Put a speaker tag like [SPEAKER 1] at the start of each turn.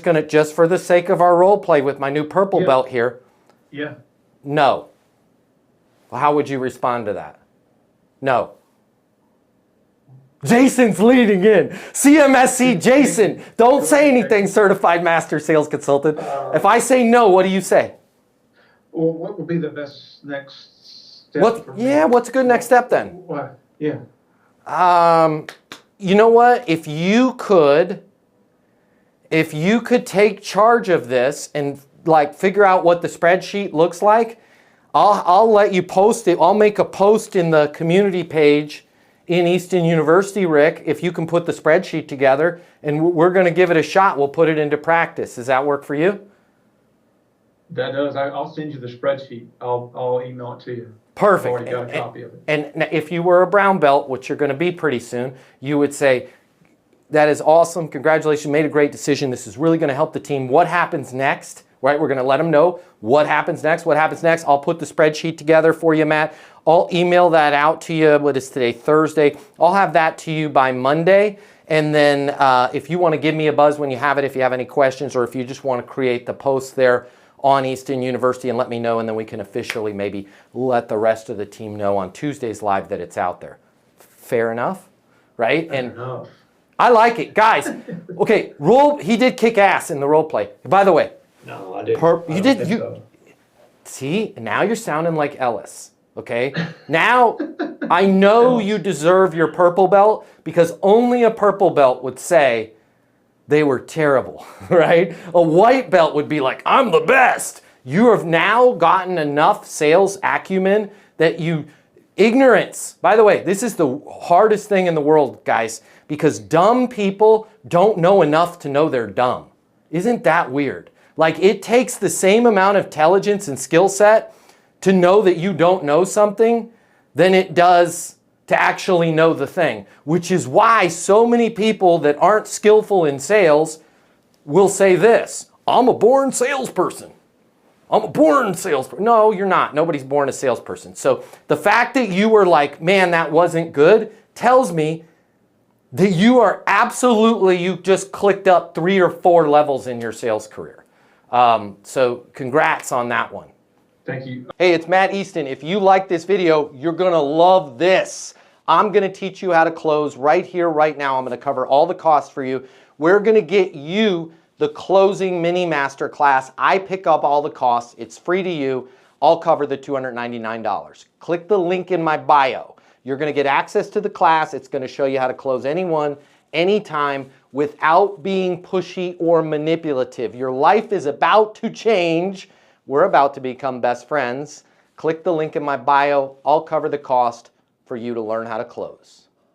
[SPEAKER 1] Gonna, just for the sake of our role play with my new purple belt here.
[SPEAKER 2] Yeah.
[SPEAKER 1] No. Well, how would you respond to that? No. Jason's leading in. CMSC Jason. Don't say anything, Certified Master Sales Consultant. If I say no, what do you say?
[SPEAKER 2] Well, what would be the best next step for me?
[SPEAKER 1] Yeah, what's a good next step then?
[SPEAKER 2] What? Yeah.
[SPEAKER 1] You know what? If you could take charge of this and like figure out what the spreadsheet looks like, I'll let you post it. I'll make a post in the community page in Easton University, Rick, if you can put the spreadsheet together, and we're going to give it a shot. We'll put it into practice. Does that work for you?
[SPEAKER 2] That does. I'll send you the spreadsheet. I'll email it to you.
[SPEAKER 1] Perfect.
[SPEAKER 2] I've already got a copy of it.
[SPEAKER 1] And if you were a brown belt, which you're going to be pretty soon, you would say, that is awesome. Congratulations. You made a great decision. This is really going to help the team. What happens next? Right? We're going to let them know what happens next. What happens next? I'll put the spreadsheet together for you, Matt. I'll email that out to you. What is today? Thursday. I'll have that to you by Monday. And then if you want to give me a buzz when you have it, if you have any questions, or if you just want to create the post there on Easton University and let me know, and then we can officially maybe let the rest of the team know on Tuesday's live that it's out there. Fair enough? Right?
[SPEAKER 2] Fair
[SPEAKER 1] and
[SPEAKER 2] enough.
[SPEAKER 1] I like it. Guys, okay, he did kick ass in the role play. By the way,
[SPEAKER 2] No, I didn't.
[SPEAKER 1] See, now you're sounding like Ellis, okay? Now, I know you deserve your purple belt because only a purple belt would say they were terrible, right? A white belt would be like, I'm the best. You have now gotten enough sales acumen that ignorance. By the way, this is the hardest thing in the world, guys, because dumb people don't know enough to know they're dumb. Isn't that weird? Like, it takes the same amount of intelligence and skill set to know that you don't know something than it does to actually know the thing, which is why so many people that aren't skillful in sales will say this: I'm a born salesperson. I'm a born salesperson. No, you're not. Nobody's born a salesperson. So the fact that you were like, man, that wasn't good, tells me that you just clicked up 3 or 4 levels in your sales career. So congrats on that one.
[SPEAKER 2] Thank you.
[SPEAKER 1] Hey, it's Matt Easton. If you like this video, you're going to love this. I'm going to teach you how to close right here, right now. I'm going to cover all the costs for you. We're going to get you the closing mini master class. I pick up all the costs. It's free to you. I'll cover the $299. Click the link in my bio. You're going to get access to the class. It's going to show you how to close anyone, anytime, without being pushy or manipulative. Your life is about to change. We're about to become best friends. Click the link in my bio. I'll cover the cost for you to learn how to close.